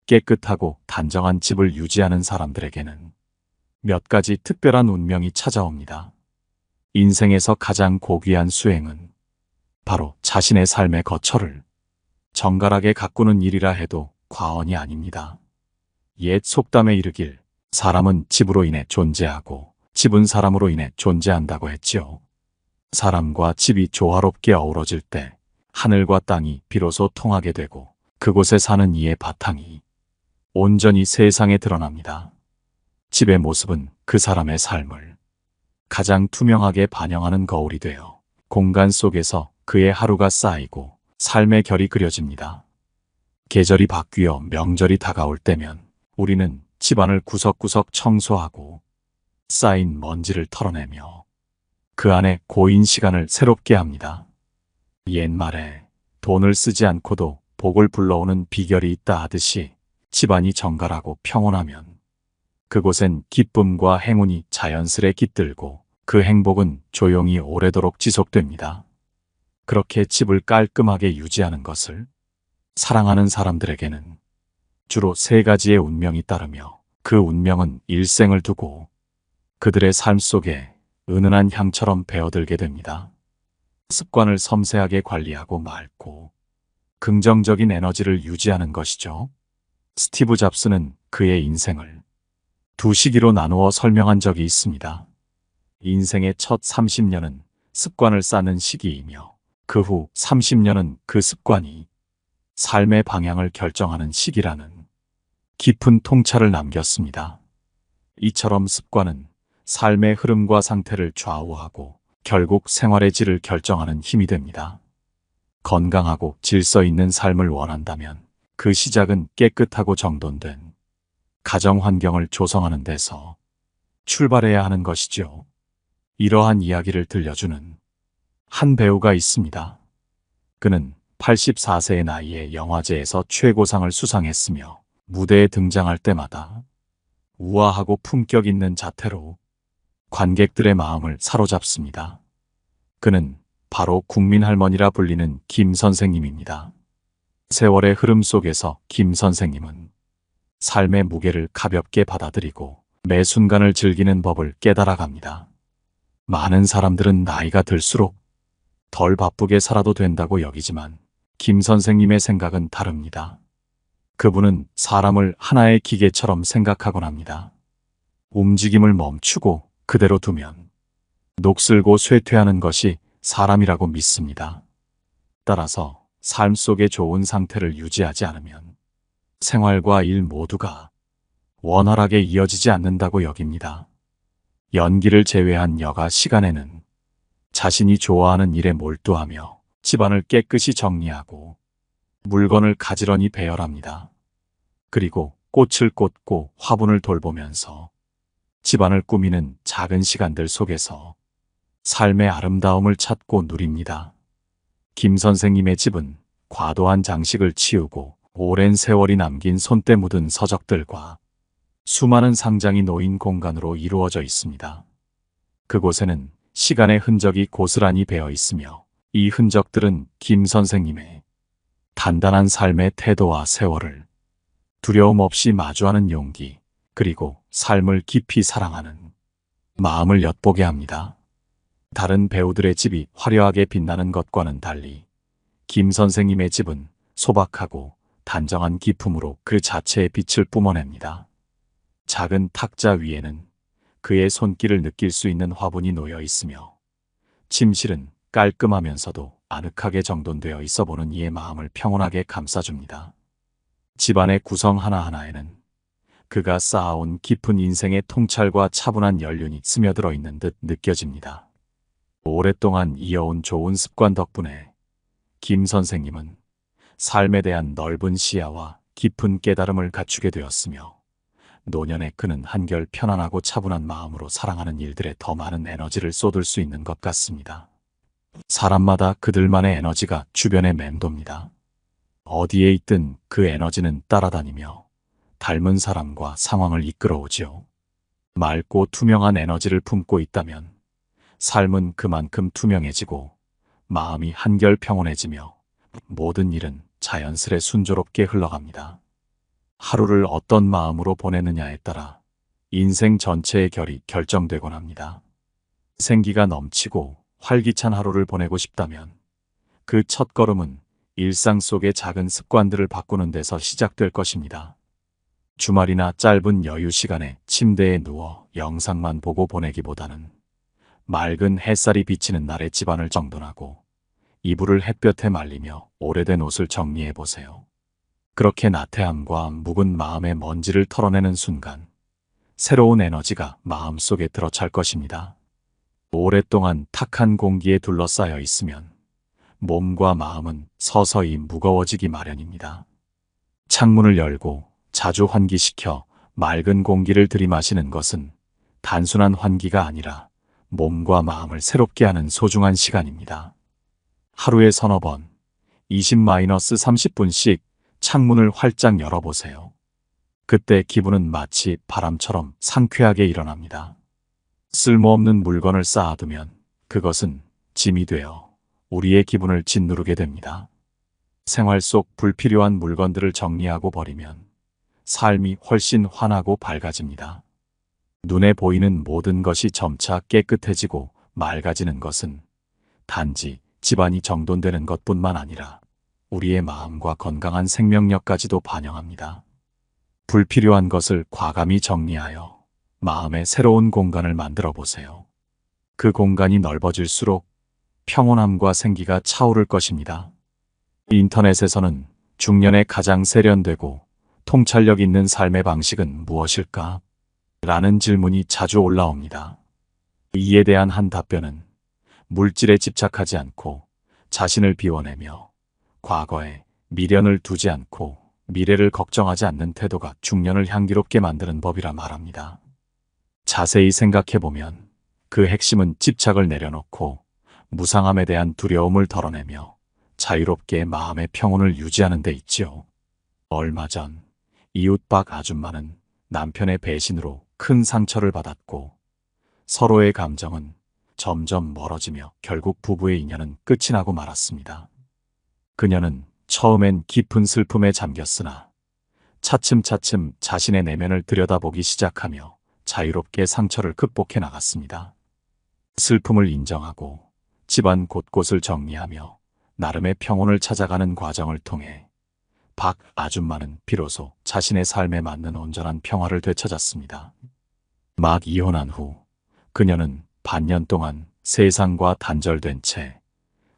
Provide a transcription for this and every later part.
깨끗하고 단정한 집을 유지하는 사람들에게는 몇 가지 특별한 운명이 찾아옵니다. 인생에서 가장 고귀한 수행은 바로 자신의 삶의 거처를 정갈하게 가꾸는 일이라 해도 과언이 아닙니다. 옛 속담에 이르길 사람은 집으로 인해 존재하고 집은 사람으로 인해 존재한다고 했지요. 사람과 집이 조화롭게 어우러질 때 하늘과 땅이 비로소 통하게 되고 그곳에 사는 이의 바탕이 온전히 세상에 드러납니다. 집의 모습은 그 사람의 삶을 가장 투명하게 반영하는 거울이 되어 공간 속에서 그의 하루가 쌓이고 삶의 결이 그려집니다. 계절이 바뀌어 명절이 다가올 때면 우리는 집안을 구석구석 청소하고 쌓인 먼지를 털어내며 그 안에 고인 시간을 새롭게 합니다. 옛말에 돈을 쓰지 않고도 복을 불러오는 비결이 있다 하듯이 집안이 정갈하고 평온하면 그곳엔 기쁨과 행운이 자연스레 깃들고 그 행복은 조용히 오래도록 지속됩니다. 그렇게 집을 깔끔하게 유지하는 것을 사랑하는 사람들에게는 주로 세 가지의 운명이 따르며 그 운명은 일생을 두고 그들의 삶 속에 은은한 향처럼 배어들게 됩니다. 습관을 섬세하게 관리하고 맑고 긍정적인 에너지를 유지하는 것이죠. 스티브 잡스는 그의 인생을 두 시기로 나누어 설명한 적이 있습니다. 인생의 첫 30년은 습관을 쌓는 시기이며 그 후 30년은 그 습관이 삶의 방향을 결정하는 시기라는 깊은 통찰을 남겼습니다. 이처럼 습관은 삶의 흐름과 상태를 좌우하고 결국 생활의 질을 결정하는 힘이 됩니다. 건강하고 질서 있는 삶을 원한다면 그 시작은 깨끗하고 정돈된 가정 환경을 조성하는 데서 출발해야 하는 것이죠. 이러한 이야기를 들려주는 한 배우가 있습니다. 그는 84세의 나이에 영화제에서 최고상을 수상했으며 무대에 등장할 때마다 우아하고 품격 있는 자태로 관객들의 마음을 사로잡습니다. 그는 바로 국민할머니라 불리는 김 선생님입니다. 세월의 흐름 속에서 김 선생님은 삶의 무게를 가볍게 받아들이고 매 순간을 즐기는 법을 깨달아갑니다. 많은 사람들은 나이가 들수록 덜 바쁘게 살아도 된다고 여기지만 김 선생님의 생각은 다릅니다. 그분은 사람을 하나의 기계처럼 생각하곤 합니다. 움직임을 멈추고 그대로 두면 녹슬고 쇠퇴하는 것이 사람이라고 믿습니다. 따라서 삶 속의 좋은 상태를 유지하지 않으면 생활과 일 모두가 원활하게 이어지지 않는다고 여깁니다. 연기를 제외한 여가 시간에는 자신이 좋아하는 일에 몰두하며 집안을 깨끗이 정리하고 물건을 가지런히 배열합니다. 그리고 꽃을 꽂고 화분을 돌보면서 집안을 꾸미는 작은 시간들 속에서 삶의 아름다움을 찾고 누립니다. 김 선생님의 집은 과도한 장식을 치우고 오랜 세월이 남긴 손때 묻은 서적들과 수많은 상장이 놓인 공간으로 이루어져 있습니다. 그곳에는 시간의 흔적이 고스란히 배어 있으며 이 흔적들은 김 선생님의 단단한 삶의 태도와 세월을 두려움 없이 마주하는 용기, 그리고 삶을 깊이 사랑하는 마음을 엿보게 합니다. 다른 배우들의 집이 화려하게 빛나는 것과는 달리 김 선생님의 집은 소박하고 단정한 기품으로 그 자체의 빛을 뿜어냅니다. 작은 탁자 위에는 그의 손길을 느낄 수 있는 화분이 놓여 있으며 침실은 깔끔하면서도 아늑하게 정돈되어 있어 보는 이의 마음을 평온하게 감싸줍니다. 집안의 구성 하나하나에는 그가 쌓아온 깊은 인생의 통찰과 차분한 연륜이 스며들어 있는 듯 느껴집니다. 오랫동안 이어온 좋은 습관 덕분에 김 선생님은 삶에 대한 넓은 시야와 깊은 깨달음을 갖추게 되었으며 노년에 그는 한결 편안하고 차분한 마음으로 사랑하는 일들에 더 많은 에너지를 쏟을 수 있는 것 같습니다. 사람마다 그들만의 에너지가 주변에 맴돕니다. 어디에 있든 그 에너지는 따라다니며 닮은 사람과 상황을 이끌어오지요. 맑고 투명한 에너지를 품고 있다면 삶은 그만큼 투명해지고 마음이 한결 평온해지며 모든 일은 자연스레 순조롭게 흘러갑니다. 하루를 어떤 마음으로 보내느냐에 따라 인생 전체의 결이 결정되곤 합니다. 생기가 넘치고 활기찬 하루를 보내고 싶다면 그 첫걸음은 일상 속의 작은 습관들을 바꾸는 데서 시작될 것입니다. 주말이나 짧은 여유 시간에 침대에 누워 영상만 보고 보내기보다는 맑은 햇살이 비치는 날에 집안을 정돈하고 이불을 햇볕에 말리며 오래된 옷을 정리해 보세요. 그렇게 나태함과 묵은 마음의 먼지를 털어내는 순간 새로운 에너지가 마음속에 들어찰 것입니다. 오랫동안 탁한 공기에 둘러싸여 있으면 몸과 마음은 서서히 무거워지기 마련입니다. 창문을 열고 자주 환기시켜 맑은 공기를 들이마시는 것은 단순한 환기가 아니라 몸과 마음을 새롭게 하는 소중한 시간입니다. 하루에 서너 번, 20-30분씩 창문을 활짝 열어보세요. 그때 기분은 마치 바람처럼 상쾌하게 일어납니다. 쓸모없는 물건을 쌓아두면 그것은 짐이 되어 우리의 기분을 짓누르게 됩니다. 생활 속 불필요한 물건들을 정리하고 버리면 삶이 훨씬 환하고 밝아집니다. 눈에 보이는 모든 것이 점차 깨끗해지고 맑아지는 것은 단지 집안이 정돈되는 것뿐만 아니라 우리의 마음과 건강한 생명력까지도 반영합니다. 불필요한 것을 과감히 정리하여 마음의 새로운 공간을 만들어 보세요. 그 공간이 넓어질수록 평온함과 생기가 차오를 것입니다. 인터넷에서는 중년에 가장 세련되고 통찰력 있는 삶의 방식은 무엇일까? 라는 질문이 자주 올라옵니다. 이에 대한 한 답변은 물질에 집착하지 않고 자신을 비워내며 과거에 미련을 두지 않고 미래를 걱정하지 않는 태도가 중년을 향기롭게 만드는 법이라 말합니다. 자세히 생각해보면 그 핵심은 집착을 내려놓고 무상함에 대한 두려움을 덜어내며 자유롭게 마음의 평온을 유지하는 데 있지요. 얼마 전 이웃박 아줌마는 남편의 배신으로 큰 상처를 받았고 서로의 감정은 점점 멀어지며 결국 부부의 인연은 끝이 나고 말았습니다. 그녀는 처음엔 깊은 슬픔에 잠겼으나 차츰차츰 자신의 내면을 들여다보기 시작하며 자유롭게 상처를 극복해 나갔습니다. 슬픔을 인정하고 집안 곳곳을 정리하며 나름의 평온을 찾아가는 과정을 통해 박 아줌마는 비로소 자신의 삶에 맞는 온전한 평화를 되찾았습니다. 막 이혼한 후 그녀는 반년 동안 세상과 단절된 채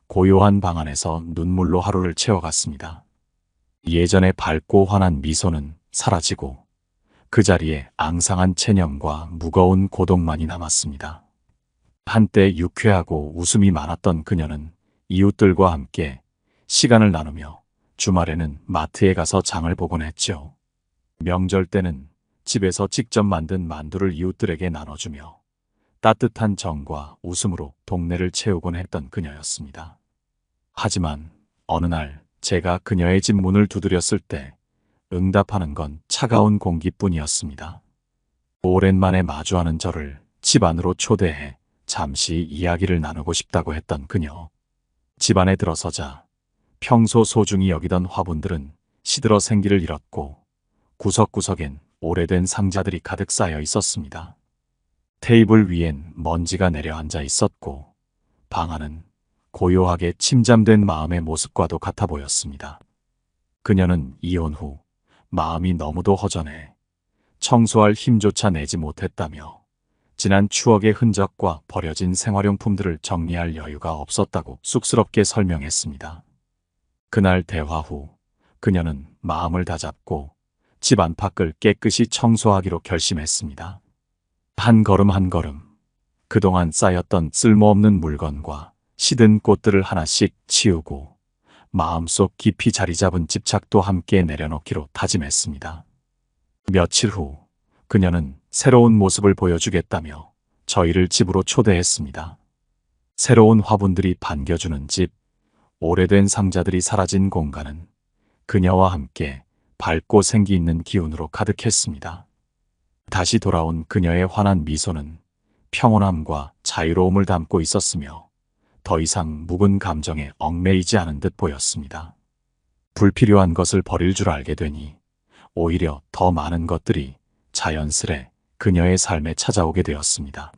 고요한 방 안에서 눈물로 하루를 채워갔습니다. 예전의 밝고 환한 미소는 사라지고 그 자리에 앙상한 체념과 무거운 고독만이 남았습니다. 한때 유쾌하고 웃음이 많았던 그녀는 이웃들과 함께 시간을 나누며 주말에는 마트에 가서 장을 보곤 했죠. 명절 때는 집에서 직접 만든 만두를 이웃들에게 나눠주며 따뜻한 정과 웃음으로 동네를 채우곤 했던 그녀였습니다. 하지만 어느 날 제가 그녀의 집 문을 두드렸을 때 응답하는 건 차가운 공기뿐이었습니다. 오랜만에 마주하는 저를 집 안으로 초대해 잠시 이야기를 나누고 싶다고 했던 그녀. 집 안에 들어서자 평소 소중히 여기던 화분들은 시들어 생기를 잃었고 구석구석엔 오래된 상자들이 가득 쌓여 있었습니다. 테이블 위엔 먼지가 내려앉아 있었고 방 안은 고요하게 침잠된 마음의 모습과도 같아 보였습니다. 그녀는 이혼 후 마음이 너무도 허전해 청소할 힘조차 내지 못했다며 지난 추억의 흔적과 버려진 생활용품들을 정리할 여유가 없었다고 쑥스럽게 설명했습니다. 그날 대화 후 그녀는 마음을 다잡고 집 안팎을 깨끗이 청소하기로 결심했습니다. 한 걸음 한 걸음 그동안 쌓였던 쓸모없는 물건과 시든 꽃들을 하나씩 치우고 마음속 깊이 자리 잡은 집착도 함께 내려놓기로 다짐했습니다. 며칠 후 그녀는 새로운 모습을 보여주겠다며 저희를 집으로 초대했습니다. 새로운 화분들이 반겨주는 집, 오래된 상자들이 사라진 공간은 그녀와 함께 밝고 생기 있는 기운으로 가득했습니다. 다시 돌아온 그녀의 환한 미소는 평온함과 자유로움을 담고 있었으며 더 이상 묵은 감정에 얽매이지 않은 듯 보였습니다. 불필요한 것을 버릴 줄 알게 되니 오히려 더 많은 것들이 자연스레 그녀의 삶에 찾아오게 되었습니다.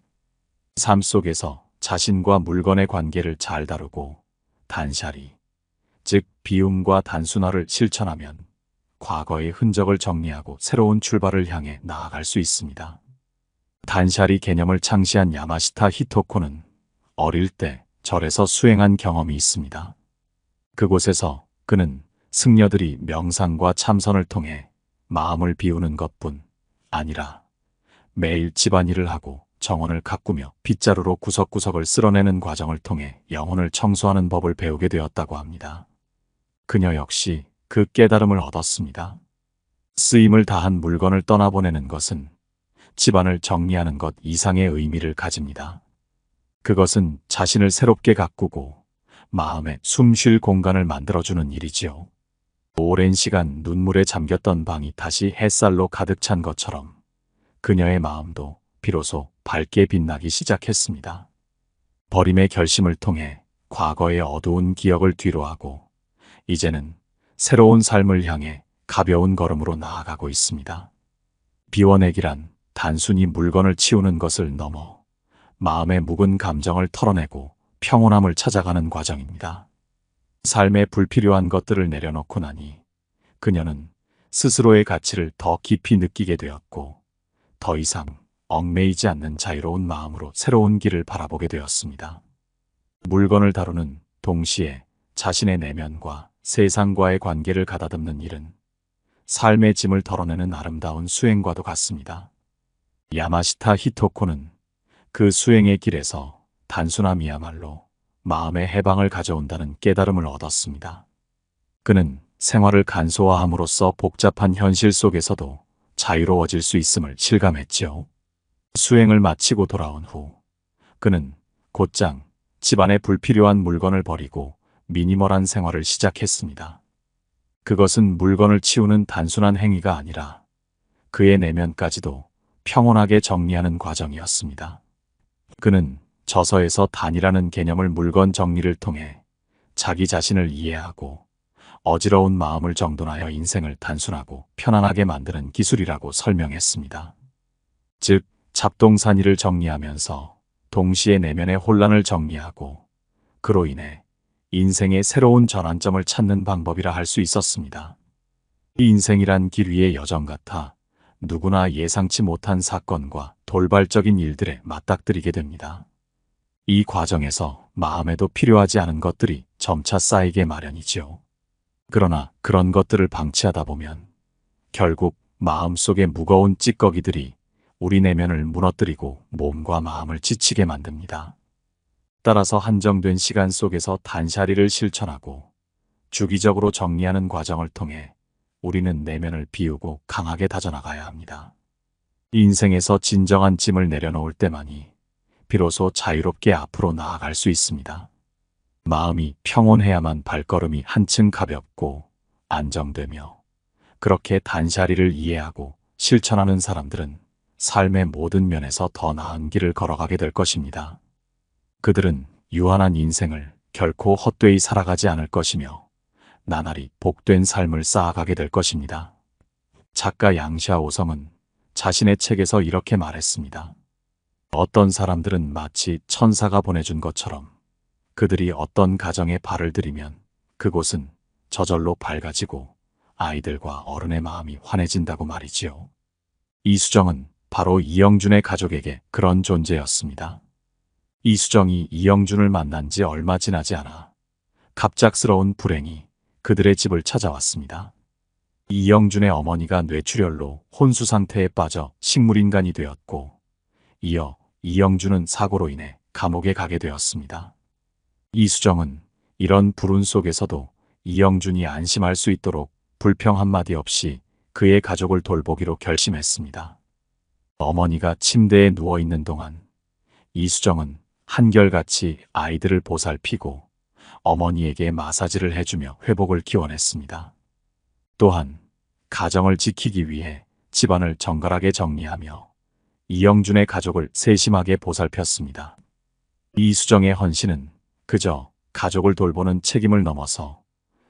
삶 속에서 자신과 물건의 관계를 잘 다루고 단샤리, 즉 비움과 단순화를 실천하면 과거의 흔적을 정리하고 새로운 출발을 향해 나아갈 수 있습니다. 단샤리 개념을 창시한 야마시타 히토코는 어릴 때 절에서 수행한 경험이 있습니다. 그곳에서 그는 승려들이 명상과 참선을 통해 마음을 비우는 것뿐 아니라 매일 집안일을 하고 정원을 가꾸며 빗자루로 구석구석을 쓸어내는 과정을 통해 영혼을 청소하는 법을 배우게 되었다고 합니다. 그녀 역시 그 깨달음을 얻었습니다. 쓰임을 다한 물건을 떠나보내는 것은 집안을 정리하는 것 이상의 의미를 가집니다. 그것은 자신을 새롭게 가꾸고 마음에 숨 쉴 공간을 만들어주는 일이지요. 오랜 시간 눈물에 잠겼던 방이 다시 햇살로 가득 찬 것처럼 그녀의 마음도 비로소 밝게 빛나기 시작했습니다. 버림의 결심을 통해 과거의 어두운 기억을 뒤로하고 이제는 새로운 삶을 향해 가벼운 걸음으로 나아가고 있습니다. 비워내기란 단순히 물건을 치우는 것을 넘어 마음의 묵은 감정을 털어내고 평온함을 찾아가는 과정입니다. 삶에 불필요한 것들을 내려놓고 나니 그녀는 스스로의 가치를 더 깊이 느끼게 되었고 더 이상 얽매이지 않는 자유로운 마음으로 새로운 길을 바라보게 되었습니다. 물건을 다루는 동시에 자신의 내면과 세상과의 관계를 가다듬는 일은 삶의 짐을 덜어내는 아름다운 수행과도 같습니다. 야마시타 히토코는 그 수행의 길에서 단순함이야말로 마음의 해방을 가져온다는 깨달음을 얻었습니다. 그는 생활을 간소화함으로써 복잡한 현실 속에서도 자유로워질 수 있음을 실감했지요. 수행을 마치고 돌아온 후 그는 곧장 집안의 불필요한 물건을 버리고 미니멀한 생활을 시작했습니다. 그것은 물건을 치우는 단순한 행위가 아니라 그의 내면까지도 평온하게 정리하는 과정이었습니다. 그는 저서에서 단이라는 개념을 물건 정리를 통해 자기 자신을 이해하고 어지러운 마음을 정돈하여 인생을 단순하고 편안하게 만드는 기술이라고 설명했습니다. 즉, 잡동사니를 정리하면서 동시에 내면의 혼란을 정리하고 그로 인해 인생의 새로운 전환점을 찾는 방법이라 할 수 있었습니다. 이 인생이란 길 위의 여정 같아 누구나 예상치 못한 사건과 돌발적인 일들에 맞닥뜨리게 됩니다. 이 과정에서 마음에도 필요하지 않은 것들이 점차 쌓이게 마련이지요. 그러나 그런 것들을 방치하다 보면 결국 마음속의 무거운 찌꺼기들이 우리 내면을 무너뜨리고 몸과 마음을 지치게 만듭니다. 따라서 한정된 시간 속에서 단샤리를 실천하고 주기적으로 정리하는 과정을 통해 우리는 내면을 비우고 강하게 다져나가야 합니다. 인생에서 진정한 짐을 내려놓을 때만이 비로소 자유롭게 앞으로 나아갈 수 있습니다. 마음이 평온해야만 발걸음이 한층 가볍고 안정되며 그렇게 단샤리를 이해하고 실천하는 사람들은 삶의 모든 면에서 더 나은 길을 걸어가게 될 것입니다. 그들은 유한한 인생을 결코 헛되이 살아가지 않을 것이며 나날이 복된 삶을 쌓아가게 될 것입니다. 작가 양샤오성은 자신의 책에서 이렇게 말했습니다. 어떤 사람들은 마치 천사가 보내준 것처럼 그들이 어떤 가정에 발을 들이면 그곳은 저절로 밝아지고 아이들과 어른의 마음이 환해진다고 말이지요. 이수정은 바로 이영준의 가족에게 그런 존재였습니다. 이수정이 이영준을 만난 지 얼마 지나지 않아 갑작스러운 불행이 그들의 집을 찾아왔습니다. 이영준의 어머니가 뇌출혈로 혼수 상태에 빠져 식물인간이 되었고 이어 이영준은 사고로 인해 감옥에 가게 되었습니다. 이수정은 이런 불운 속에서도 이영준이 안심할 수 있도록 불평 한마디 없이 그의 가족을 돌보기로 결심했습니다. 어머니가 침대에 누워있는 동안 이수정은 한결같이 아이들을 보살피고 어머니에게 마사지를 해주며 회복을 기원했습니다. 또한 가정을 지키기 위해 집안을 정갈하게 정리하며 이영준의 가족을 세심하게 보살폈습니다. 이수정의 헌신은 그저 가족을 돌보는 책임을 넘어서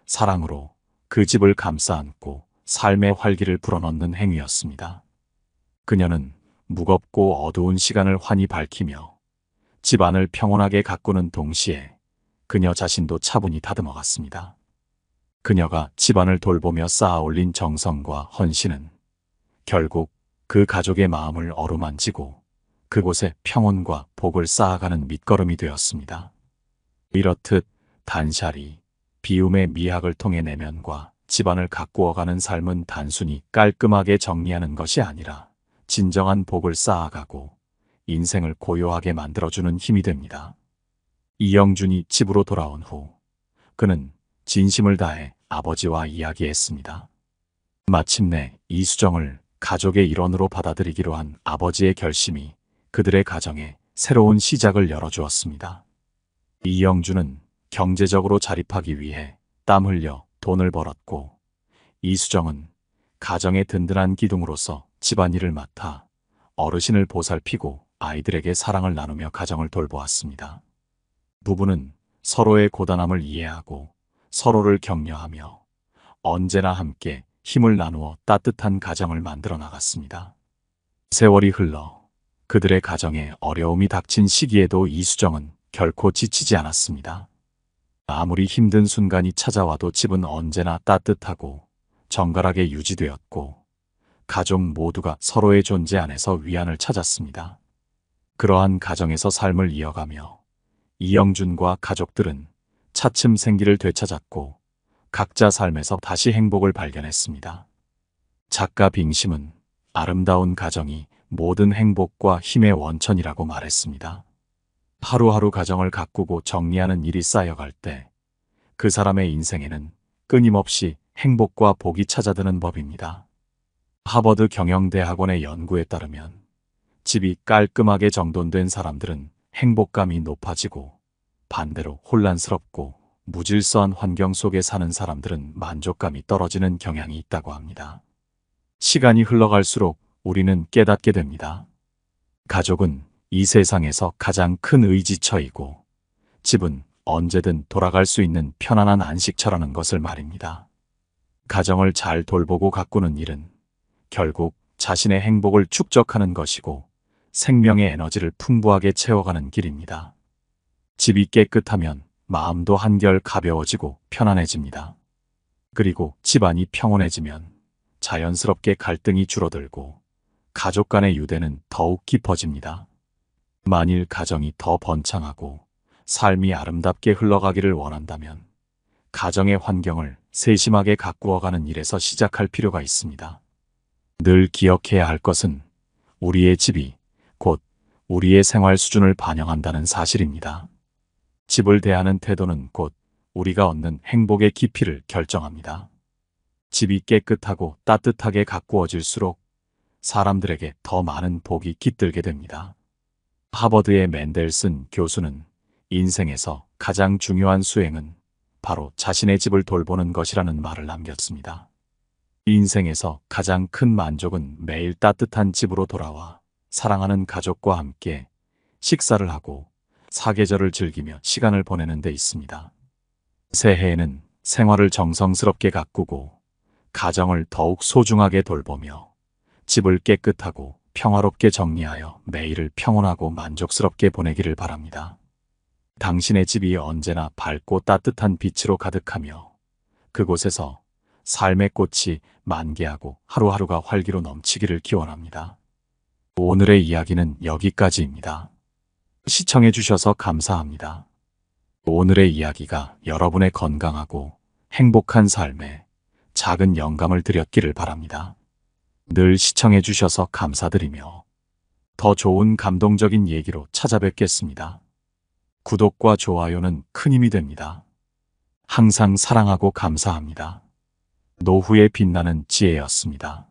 사랑으로 그 집을 감싸 안고 삶의 활기를 불어넣는 행위였습니다. 그녀는 무겁고 어두운 시간을 환히 밝히며 집안을 평온하게 가꾸는 동시에 그녀 자신도 차분히 다듬어갔습니다. 그녀가 집안을 돌보며 쌓아올린 정성과 헌신은 결국 그 가족의 마음을 어루만지고 그곳에 평온과 복을 쌓아가는 밑거름이 되었습니다. 이렇듯 단샤리, 비움의 미학을 통해 내면과 집안을 가꾸어가는 삶은 단순히 깔끔하게 정리하는 것이 아니라 진정한 복을 쌓아가고 인생을 고요하게 만들어주는 힘이 됩니다. 이영준이 집으로 돌아온 후 그는 진심을 다해 아버지와 이야기했습니다. 마침내 이수정을 가족의 일원으로 받아들이기로 한 아버지의 결심이 그들의 가정에 새로운 시작을 열어주었습니다. 이영준은 경제적으로 자립하기 위해 땀 흘려 돈을 벌었고 이수정은 가정의 든든한 기둥으로서 집안일을 맡아 어르신을 보살피고 아이들에게 사랑을 나누며 가정을 돌보았습니다. 부부는 서로의 고단함을 이해하고 서로를 격려하며 언제나 함께 힘을 나누어 따뜻한 가정을 만들어 나갔습니다. 세월이 흘러 그들의 가정에 어려움이 닥친 시기에도 이수정은 결코 지치지 않았습니다. 아무리 힘든 순간이 찾아와도 집은 언제나 따뜻하고 정갈하게 유지되었고 가족 모두가 서로의 존재 안에서 위안을 찾았습니다. 그러한 가정에서 삶을 이어가며 이영준과 가족들은 차츰 생기를 되찾았고 각자 삶에서 다시 행복을 발견했습니다. 작가 빙심은 아름다운 가정이 모든 행복과 힘의 원천이라고 말했습니다. 하루하루 가정을 가꾸고 정리하는 일이 쌓여갈 때 그 사람의 인생에는 끊임없이 행복과 복이 찾아드는 법입니다. 하버드 경영대학원의 연구에 따르면 집이 깔끔하게 정돈된 사람들은 행복감이 높아지고 반대로 혼란스럽고 무질서한 환경 속에 사는 사람들은 만족감이 떨어지는 경향이 있다고 합니다. 시간이 흘러갈수록 우리는 깨닫게 됩니다. 가족은 이 세상에서 가장 큰 의지처이고 집은 언제든 돌아갈 수 있는 편안한 안식처라는 것을 말입니다. 가정을 잘 돌보고 가꾸는 일은 결국 자신의 행복을 축적하는 것이고 생명의 에너지를 풍부하게 채워가는 길입니다. 집이 깨끗하면 마음도 한결 가벼워지고 편안해집니다. 그리고 집안이 평온해지면 자연스럽게 갈등이 줄어들고 가족 간의 유대는 더욱 깊어집니다. 만일 가정이 더 번창하고 삶이 아름답게 흘러가기를 원한다면 가정의 환경을 세심하게 가꾸어가는 일에서 시작할 필요가 있습니다. 늘 기억해야 할 것은 우리의 집이 곧 우리의 생활 수준을 반영한다는 사실입니다. 집을 대하는 태도는 곧 우리가 얻는 행복의 깊이를 결정합니다. 집이 깨끗하고 따뜻하게 가꾸어질수록 사람들에게 더 많은 복이 깃들게 됩니다. 하버드의 맨델슨 교수는 인생에서 가장 중요한 수행은 바로 자신의 집을 돌보는 것이라는 말을 남겼습니다. 인생에서 가장 큰 만족은 매일 따뜻한 집으로 돌아와 사랑하는 가족과 함께 식사를 하고 사계절을 즐기며 시간을 보내는 데 있습니다. 새해에는 생활을 정성스럽게 가꾸고 가정을 더욱 소중하게 돌보며 집을 깨끗하고 평화롭게 정리하여 매일을 평온하고 만족스럽게 보내기를 바랍니다. 당신의 집이 언제나 밝고 따뜻한 빛으로 가득하며 그곳에서 삶의 꽃이 만개하고 하루하루가 활기로 넘치기를 기원합니다. 오늘의 이야기는 여기까지입니다. 시청해 주셔서 감사합니다. 오늘의 이야기가 여러분의 건강하고 행복한 삶에 작은 영감을 드렸기를 바랍니다. 늘 시청해 주셔서 감사드리며 더 좋은 감동적인 얘기로 찾아뵙겠습니다. 구독과 좋아요는 큰 힘이 됩니다. 항상 사랑하고 감사합니다. 노후의 빛나는 지혜였습니다.